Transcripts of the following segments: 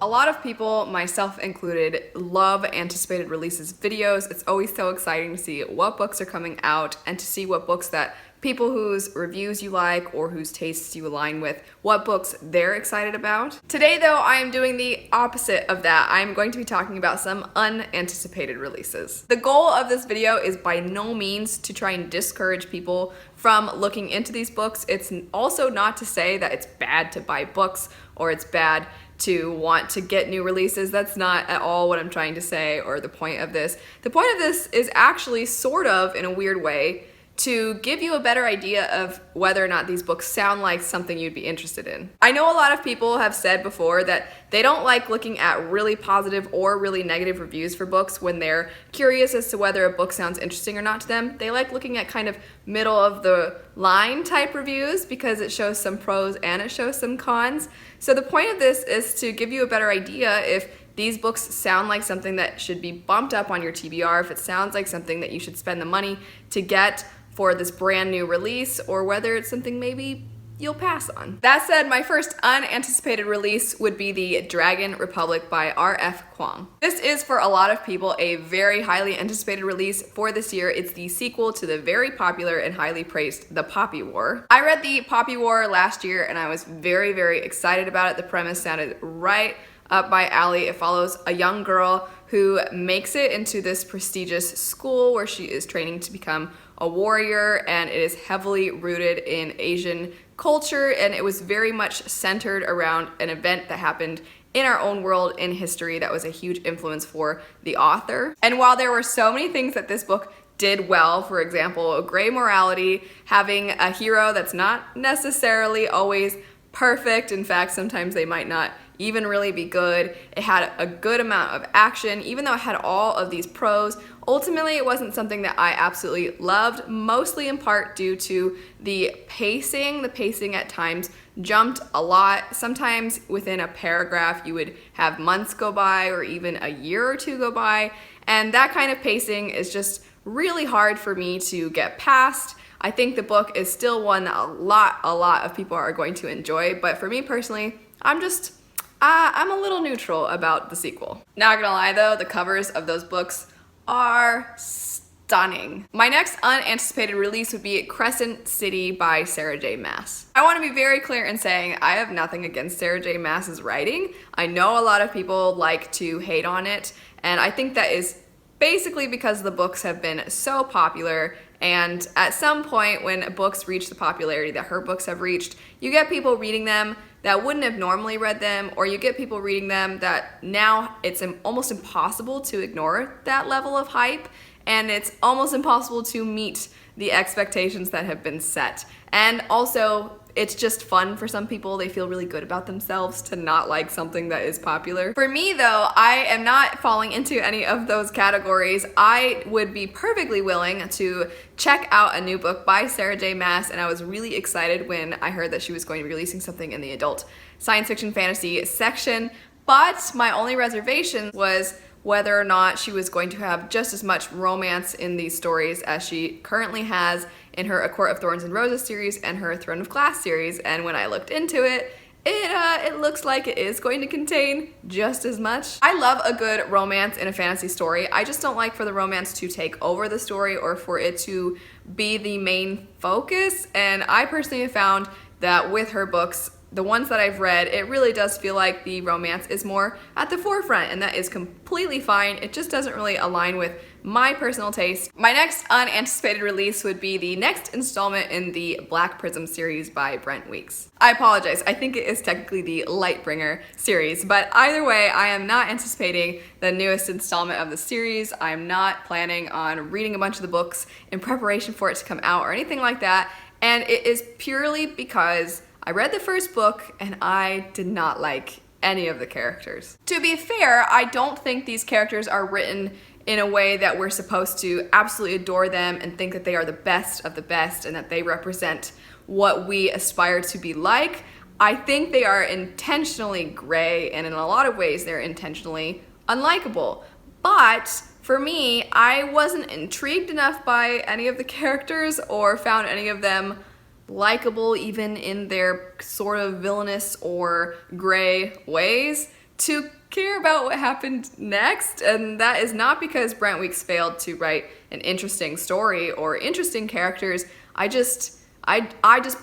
A lot of people, myself included, love anticipated releases videos. It's always so exciting to see what books are coming out and to see what books that people whose reviews you like or whose tastes you align with, what books they're excited about. Today though, I am doing the opposite of that. I'm going to be talking about some unanticipated releases. The goal of this video is by no means to try and discourage people from looking into these books. It's also not to say that it's bad to buy books or it's bad to want to get new releases. That's not at all what I'm trying to say or the point of this. The point of this is actually sort of, in a weird way, to give you a better idea of whether or not these books sound like something you'd be interested in. I know a lot of people have said before that they don't like looking at really positive or really negative reviews for books when they're curious as to whether a book sounds interesting or not to them. They like looking at kind of middle of the line type reviews because it shows some pros and it shows some cons. So the point of this is to give you a better idea if these books sound like something that should be bumped up on your TBR, if it sounds like something that you should spend the money to get for this brand new release, or whether it's something maybe you'll pass on. That said, my first unanticipated release would be the Dragon Republic by R.F. Kuang. This is, for a lot of people, a very highly anticipated release for this year. It's the sequel to the very popular and highly praised The Poppy War. I read The Poppy War last year and I was very, very excited about it. The premise sounded right up my alley. It follows a young girl who makes it into this prestigious school where she is training to become a warrior, and it is heavily rooted in Asian culture, and it was very much centered around an event that happened in our own world in history that was a huge influence for the author. And while there were so many things that this book did well, for example, gray morality, having a hero that's not necessarily always perfect, in fact sometimes they might not even really be good. It had a good amount of action, even though it had all of these pros. Ultimately, it wasn't something that I absolutely loved, mostly in part due to the pacing. The pacing at times jumped a lot. Sometimes within a paragraph, you would have months go by or even a year or two go by. And that kind of pacing is just really hard for me to get past. I think the book is still one that a lot of people are going to enjoy. But for me personally, I'm a little neutral about the sequel. Not gonna lie though, the covers of those books are stunning. My next unanticipated release would be Crescent City by Sarah J. Maas. I want to be very clear in saying I have nothing against Sarah J. Maas's writing. I know a lot of people like to hate on it, and I think that is basically because the books have been so popular, and at some point when books reach the popularity that her books have reached, you get people reading them that wouldn't have normally read them, or you get people reading them that now it's almost impossible to ignore that level of hype, and it's almost impossible to meet the expectations that have been set. And also, it's just fun for some people. They feel really good about themselves to not like something that is popular. For me though, I am not falling into any of those categories. I would be perfectly willing to check out a new book by Sarah J. Maas, and I was really excited when I heard that she was going to be releasing something in the adult science fiction fantasy section. But my only reservation was whether or not she was going to have just as much romance in these stories as she currently has in her A Court of Thorns and Roses series and her Throne of Glass series. And when I looked into it, it looks like it is going to contain just as much. I love a good romance in a fantasy story. I just don't like for the romance to take over the story or for it to be the main focus. And I personally have found that with her books, the ones that I've read, it really does feel like the romance is more at the forefront, and that is completely fine. It just doesn't really align with my personal taste. My next unanticipated release would be the next installment in the Black Prism series by Brent Weeks. I apologize, I think it is technically the Lightbringer series, but either way, I am not anticipating the newest installment of the series. I'm not planning on reading a bunch of the books in preparation for it to come out or anything like that, and it is purely because I read the first book and I did not like any of the characters. To be fair, I don't think these characters are written in a way that we're supposed to absolutely adore them and think that they are the best of the best and that they represent what we aspire to be like. I think they are intentionally gray, and in a lot of ways they're intentionally unlikable. But for me, I wasn't intrigued enough by any of the characters or found any of them likable even in their sort of villainous or gray ways to care about what happened next, and that is not because Brent Weeks failed to write an interesting story or interesting characters. I just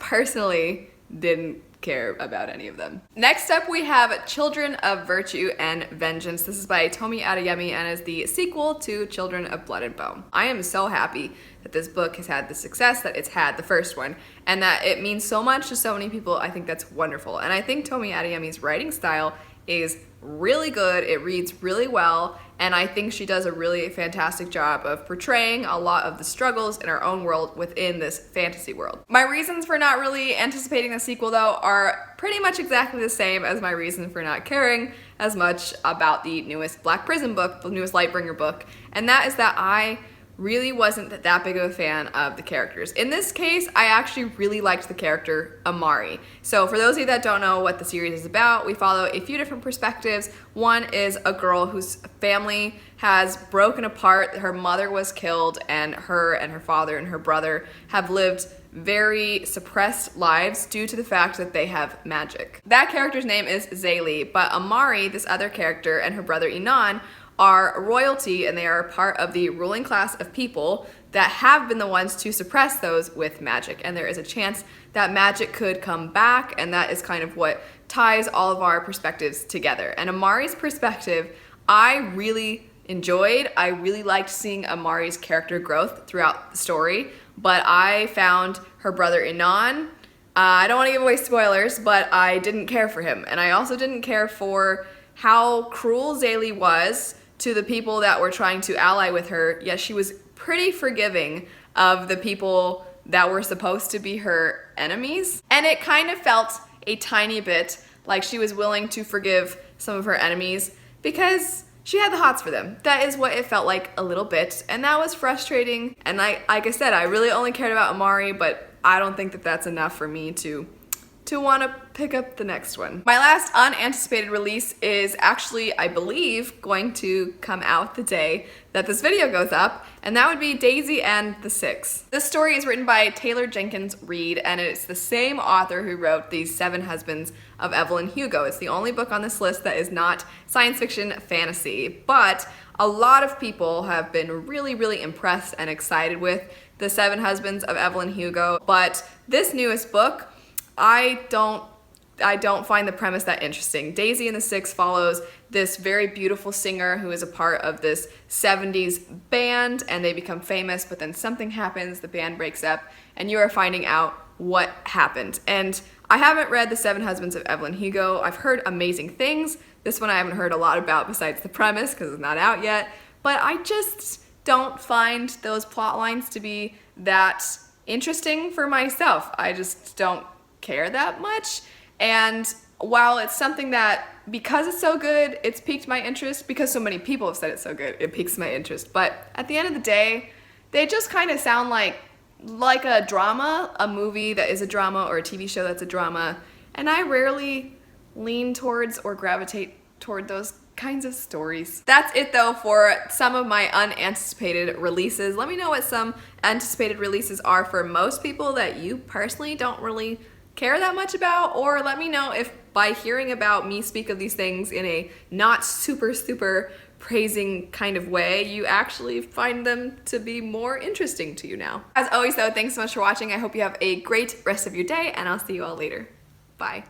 personally didn't care about any of them. Next up, we have Children of Virtue and Vengeance. This is by Tomi Adeyemi and is the sequel to Children of Blood and Bone. I am so happy that this book has had the success that it's had, the first one, and that it means so much to so many people. I think that's wonderful. And I think Tomi Adeyemi's writing style is really good. It reads really well, and I think she does a really fantastic job of portraying a lot of the struggles in our own world within this fantasy world. My reasons for not really anticipating the sequel, though, are pretty much exactly the same as my reason for not caring as much about the newest Black Prism book, the newest Lightbringer book, and that is that I really wasn't that big of a fan of the characters. In this case, I actually really liked the character Amari. So for those of you that don't know what the series is about, we follow a few different perspectives. One is a girl whose family has broken apart. Her mother was killed, and her father and her brother have lived very suppressed lives due to the fact that they have magic. That character's name is Zaylee, but Amari, this other character, and her brother Inan are royalty, and they are part of the ruling class of people that have been the ones to suppress those with magic. And there is a chance that magic could come back, and that is kind of what ties all of our perspectives together. And Amari's perspective, I really enjoyed. I really liked seeing Amari's character growth throughout the story, but I found her brother Inan, I don't want to give away spoilers, but I didn't care for him. And I also didn't care for how cruel Zaylee was to the people that were trying to ally with her, yet she was pretty forgiving of the people that were supposed to be her enemies. And it kind of felt a tiny bit like she was willing to forgive some of her enemies because she had the hots for them. That is what it felt like a little bit, and that was frustrating. And like I said, I really only cared about Amari, but I don't think that that's enough for me to want to pick up the next one. My last unanticipated release is actually, I believe, going to come out the day that this video goes up, and that would be Daisy and the Six. This story is written by Taylor Jenkins Reid, and it's the same author who wrote The Seven Husbands of Evelyn Hugo. It's the only book on this list that is not science fiction fantasy, but a lot of people have been really, really impressed and excited with The Seven Husbands of Evelyn Hugo, but this newest book, I don't find the premise that interesting. Daisy and the Six follows this very beautiful singer who is a part of this 70s band, and they become famous, but then something happens, the band breaks up, and you are finding out what happened. And I haven't read The Seven Husbands of Evelyn Hugo. I've heard amazing things. This one I haven't heard a lot about besides the premise because it's not out yet, but I just don't find those plot lines to be that interesting for myself. I just don't care that much. And while it's something that, because it's so good, it's piqued my interest, because so many people have said it's so good, it piques my interest. But at the end of the day, they just kind of sound like a drama, a movie that is a drama, or a TV show that's a drama. And I rarely lean towards or gravitate toward those kinds of stories. That's it though for some of my unanticipated releases. Let me know what some anticipated releases are for most people that you personally don't really care that much about, or let me know if by hearing about me speak of these things in a not super praising kind of way, you actually find them to be more interesting to you now. As always though, thanks so much for watching. I hope you have a great rest of your day, and I'll see you all later. Bye.